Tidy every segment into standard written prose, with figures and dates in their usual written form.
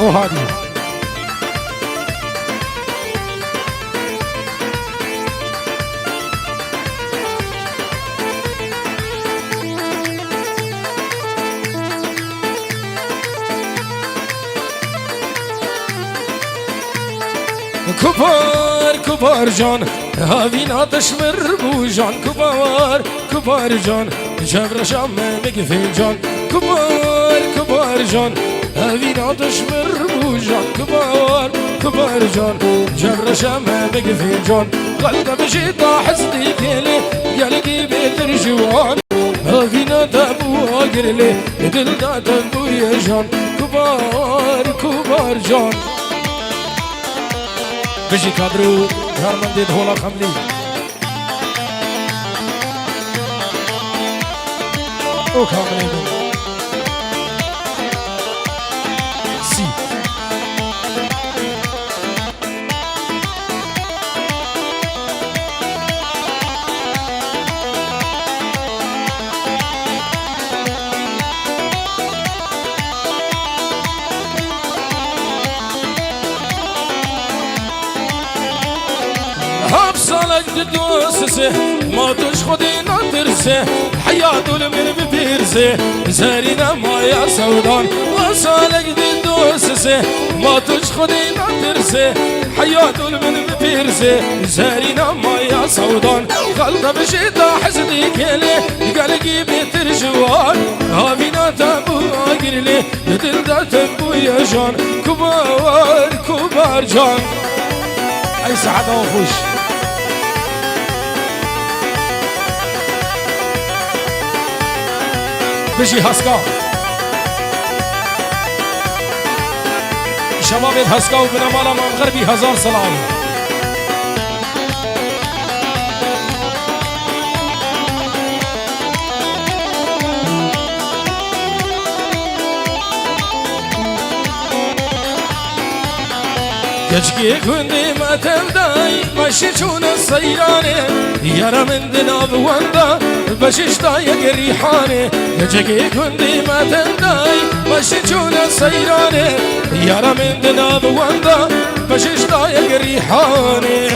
وهادي كبار كبار جان هاوینا تشمر بو جان كبار كبار جان جبر شام مقفل جان كبار كبار جان هاوینا تشمر بو جان كبار كبار جان جبر شام مقفل جان قلب بشي طاح صديقي قلقي بيت الجوان هاوینا تابو اقرلي دل دا تابو يا جان كبار كبار جان بجي كادرو هرمن دي دهولا خملي او خملي سي صالك تدوسسه ما تشخدي نترسه حياة المن ببيرسه زارينا ما يا سودان وصالك تدوسسه ما تشخدي نترسه حياة المن ببيرسه زارينا ما يا سودان خلق بشيطة حسدي كيلي قلقي بيتر جوان هابينا تابو اقرلي دل دا تبو يا جان كبار كبار جان اي سعادة وخوش بجي هسكا شباب هسكا وبنمالا من غربي 1000 سلام كشكي كندي ما تبداي ماشي شون السيراني يارا من دناب واندا بششتا يا ريحاني كشكي كندي ما تبداي ماشي شون السيراني يارا من دناب واندا بششتا يا ريحاني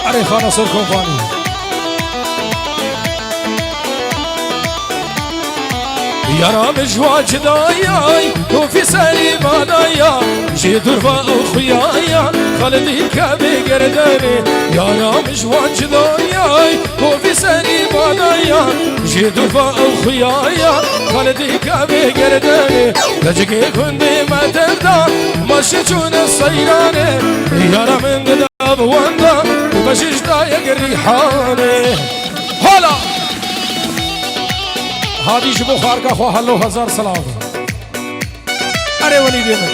علي خانا صور كومباني يارا مجواج داياي وفي سالي بانايا جي دربا اخويايا خالدي كابي قرداني يارا مجواج داياي وفي سالي بانايا جي دربا اخويايا خالدي كابي قرداني لجكي كندي ما تبدا ماشي جون الصيراني يارا من دناب واندا وبشيش دايق الريحاني هلا هادي جبو خارقه خو هلو 1000 سلام ارے ولي دينا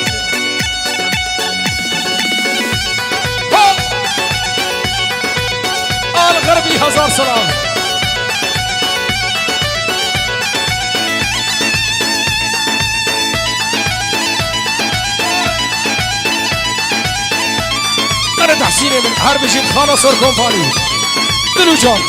آل غربي 1000 سلام ارے تحسيني من حرب جيب خانة صور كومباني دلو جان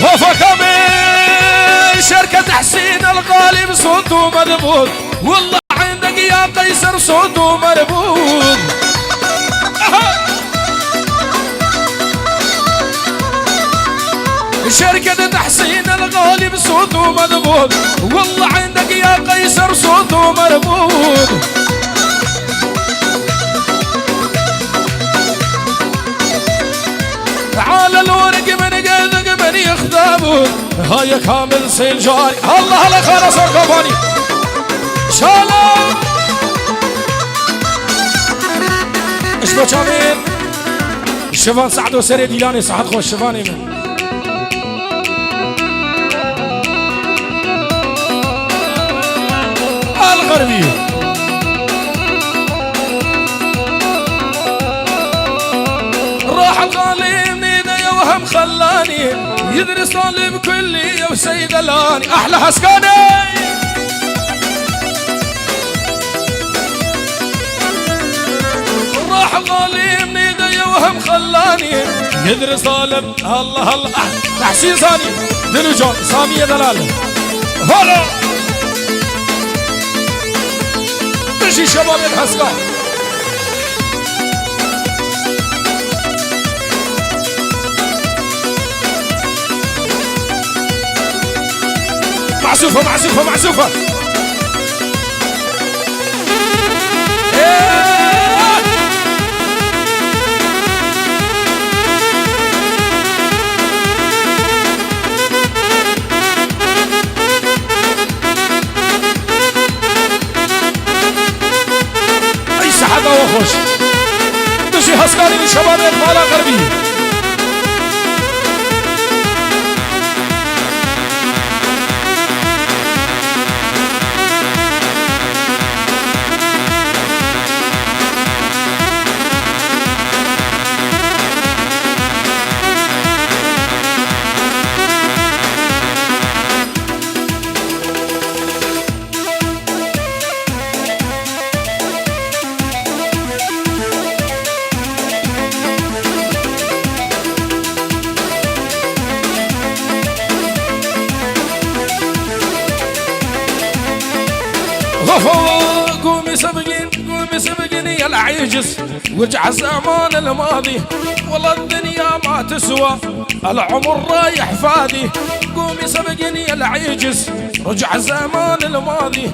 وفا كامل شركة حسين الغالب صوته مضبوط والله عندك يا قيصر صوته مربوط شركة حسين الغالب صوته مضبوط والله عندك يا قيصر صوته مربوط تعال الورق من قلق من يخدمون هاي كامل سنجاري الله هلا خلاص كوباني شالom ايش بتشامين شفان سعد وسري ديلاني سعد خوش شفاني من الغربي راح الغالي وهم خلاني يدرس طالب كلية وسيدلاني أحلى حسكاني غالي من ايدي وهم خلاني قدر صالب الله الله تحسين ثاني دلجون سامية دلال هلا مشي شباب الحسكة معزوفة معزوفة معزوفة اي سحابة وخوش مشي هسكاري من شباب المالا غربي قومي سبقيني يا العيجس وارجع الزمان الماضي والله الدنيا ما تسوى العمر رايح فادي قومي سبقيني يا العيجس رجع الزمان الماضي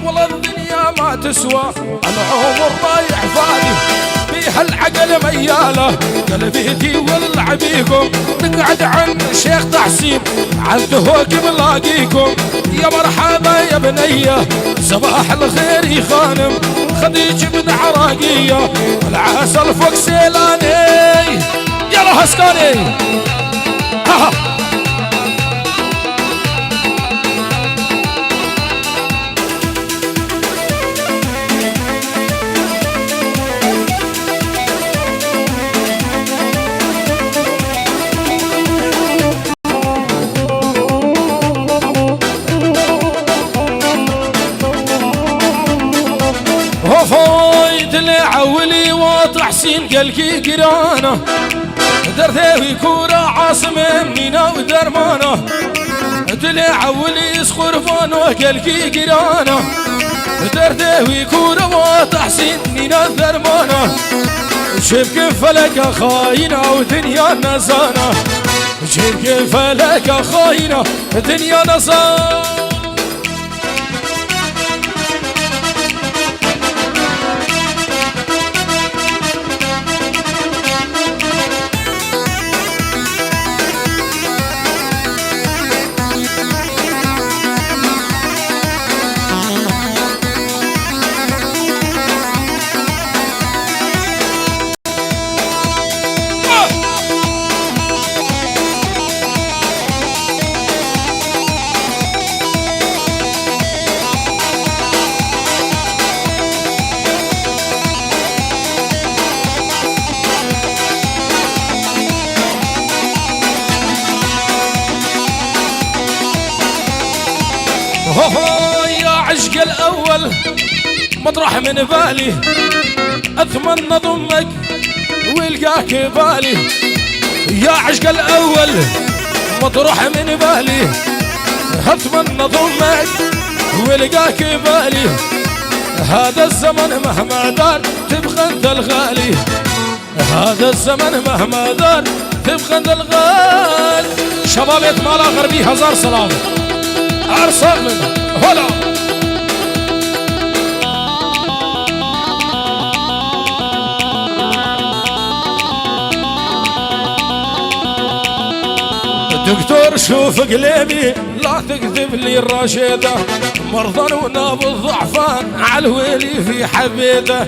والله الدنيا ما تسوى العمر رايح فادي بيها العقل مياله قلبي ولع بيكم نقعد عن الشيخ تحسين عالدهوك بنلاقيكم يا مرحبا يا بنيه صباح الخير يا خانم خديج بن عراقيه العسل فوق سيلاني يلا هسكاني ها عولي وتحسين قلكي قرانه درثي كورة عاصمة منينا ودرمانه دلي عولي سخرفانه قلكي قرانه درثي كورة وتحسين منينا درمانه شبك فلك خاينة ودنيا نزانه شبك فلك خاينة ودنيا نزانه يا عشق الأول مطرح من بالي أتمنى ضمك والقاك بالي يا عشق الأول مطرح من بالي أتمنى ضمك والقاك بالي هذا الزمن مهما دار تبقى انت الغالي هذا الزمن مهما دار تبقى انت الغالي شباب مالا غربي هزار سلام أرسل من هلا دكتور شوف قلبي لا تكذب لي الرشيدة مرضى وناب الضعفان عالويلي في حبيده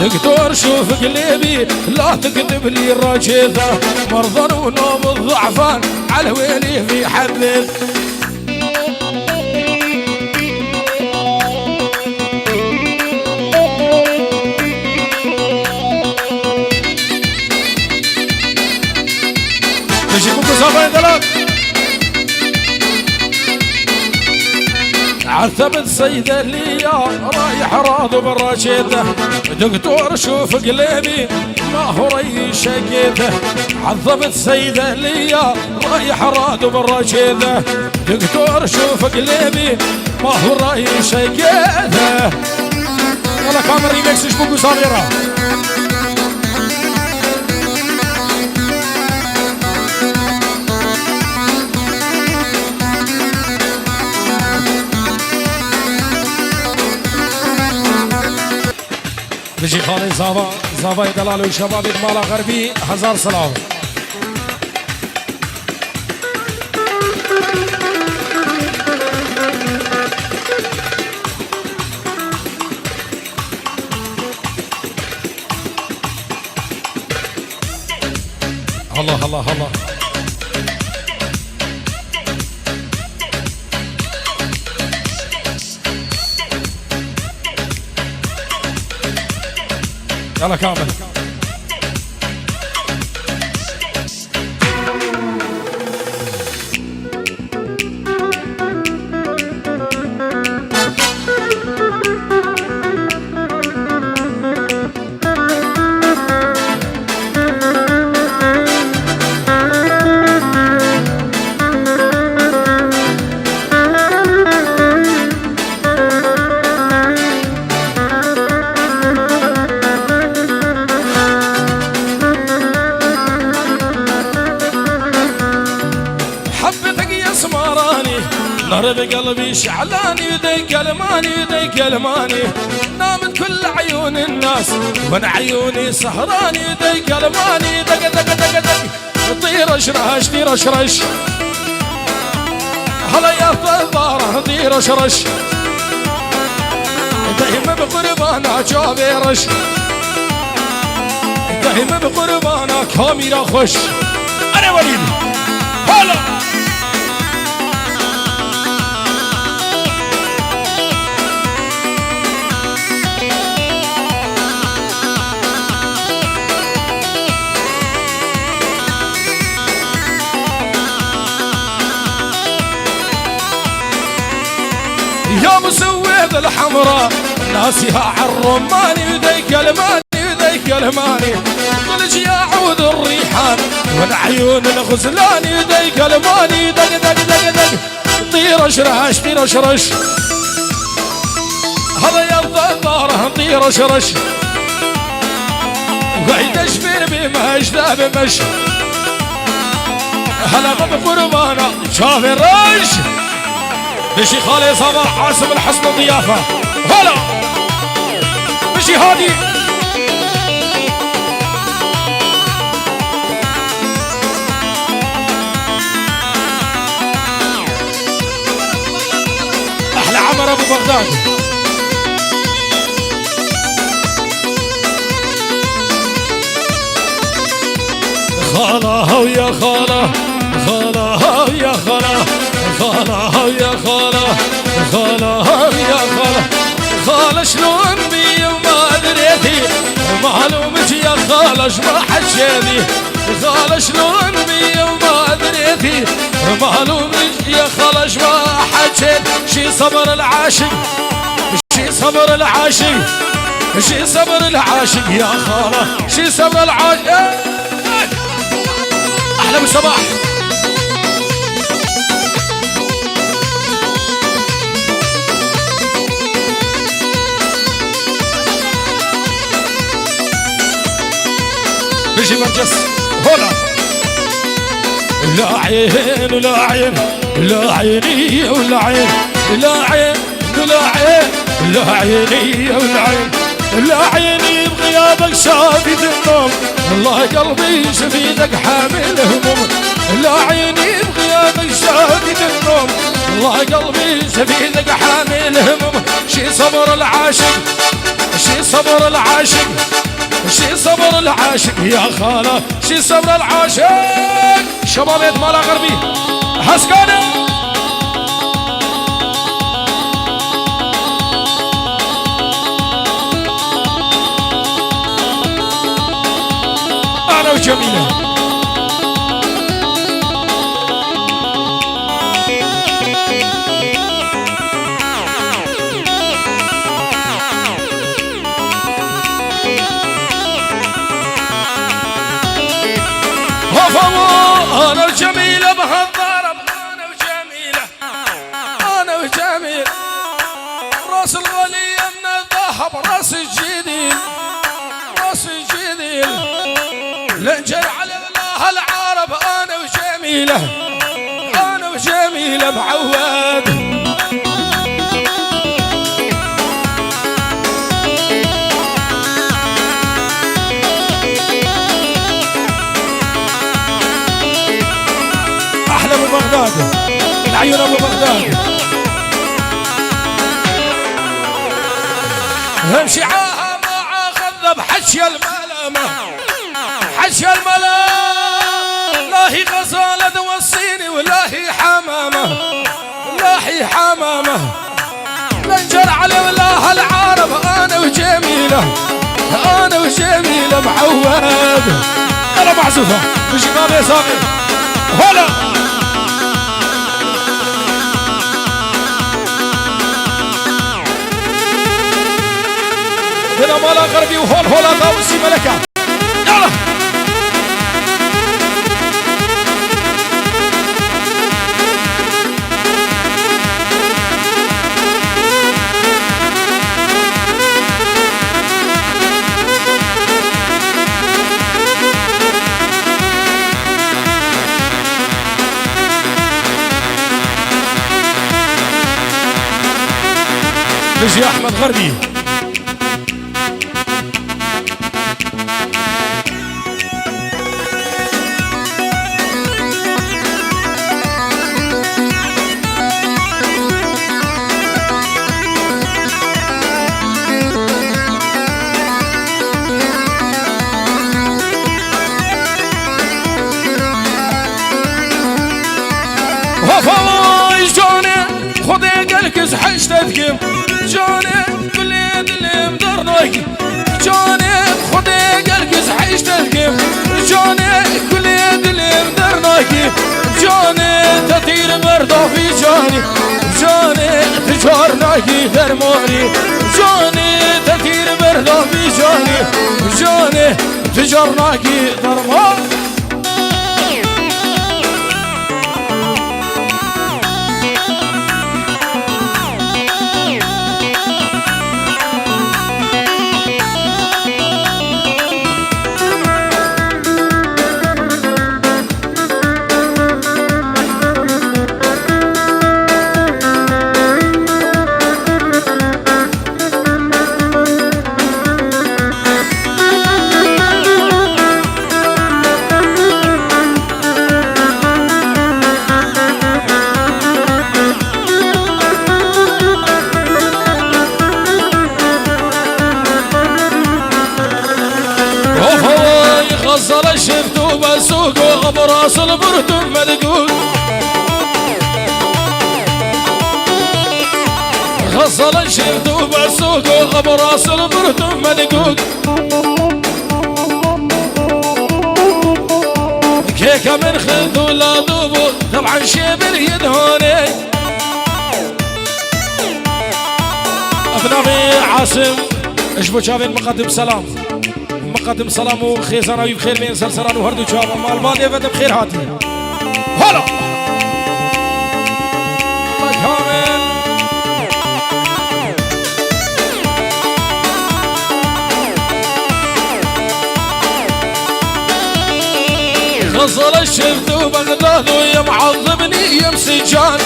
دكتور شوف قلبي لا تكذب لي الرشيدة مرضى وناب الضعفان عالويلي في حبيده عذبت سيدة ليا رايح راضي بالرشيدة دكتور شوف قلبي ما هو ري شقيته عذبت سيدة ليا رايح راضي بالرشيدة دكتور شوف قلبي ما هو ري شقيته. يلا كاميرا ريمكس شبوكو صغيرة. بيجي خالد زافا دلال وشباب مالا غربي هزار سلام. الله الله الله. يلا كامل. نار بقلبي شعلاني ذيك الماني ذيك الماني نامت كل عيون الناس وانا عيوني سهراني ذيك الماني دق دق دق دق طير اشرش طير اشرش هلا يا ثباره طير اشرش دايما بقربانا جابيرش دايما بقربانا كاميرا خوش انا وليد هلا يا مسويد الحمراء ناسيها عالرماني وذيك الماني وذيك الماني طلج يا عود الريحان وانا عيون الغزلاني وذيك الماني دق دق دق دق طير اشرش طير اشرش هذا يا الضباره طير اشرش وقعد اشفر بما اجدى بمش هلا بقربانا شاف الرش بشي خالي صباح عاصم الحسن الضيافة هلا بشي هادي أحلى عمر أبو بغداد خالة ويا خالة خالة ويا خالة خالة يا خالة خالة يا خالة خالة شلون بي وما دريتي معلومتي يا خالة شما حشيتي خالة شلون بي وما دريتي معلومتي يا خالة شما حشيت شي صبر العاشق شي صبر العاشق شي صبر العاشق يا خالة شي صبر العاشق أحلى بالصباح بيجي مرجس هلا لا عين ولا عين لا عيني ولا عين لا عين ولا عين لا عيني ولا عين لا عيني بغيابك شافيت النوم الله قلبي شفيتك حامل هموم لا عيني بغيابك شافيت النوم الله قلبي شفيتك حامل هموم شي صبر العاشق شي صبر العاشق شي صبر العاشق يا خالة شي صبر العاشق شبابات مالا غربي حسكانة أنا وجميلة انا وجميلة بهالضرب، انا وجميلة، انا وجميلة. راس الغالية من الذهب، راس الجديد، راس الجديد. لنجر على الله العرب، انا وجميلة، انا وجميلة معود. احلى ابو بغداد، العيون ابو بغداد. امشي عاها ما خذب حشي الملامة، حشي الملامة. لا هي غزالة توصيني ولا هي حمامة، لا هي حمامة. لنجر على الله العرب، انا وجميلة، انا وجميلة معود. انا معزوفة بشباب يا ساقي هلا. هنا مالا غربي وهول هولا ضوسي ملكة. يلا نجي احمد غربي. حشتتكم جوني بليد اللي مدرناك، جوني خدي قلقز حشتتكم جوني بليد اللي مدرناك. جوني تطير برضه في جوني، جوني تجارناكي ثرموني. جوني تطير برضه في جوني، جوني تجارناكي ثرموني. غزل شفتو بسوق براس البرتم مدقوق. غزل شفتو بسوق براس البرتم مدقوق. كيكه من خذو لا ذوبو طبعا شبر يدهوني. ابنائي عاصم اشبو شافين مقدم سلام، مقدم سلام وخيزانه بخير بين سلسلان وهردو شابه مال مالي فد بخير هاتي هلا كامل. غزل الشفت وبغداد ويا معذبني يا مسجان.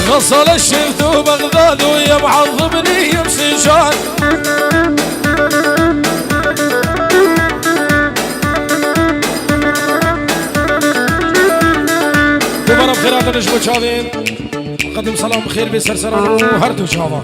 غزل الشفت وبغداد ويا معذبني يا مسجان. دبر بخيرات نجمو شاذين مقدم سلام بخير بسرسران وهردو شابه.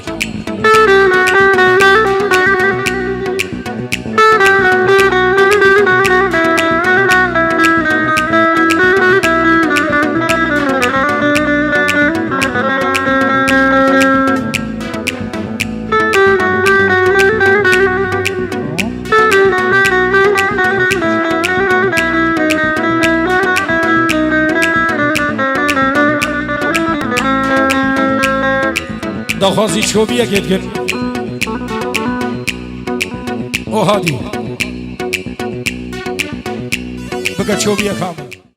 دخوازي شوبية جدًا. وهادي بقى تشوف يا كامل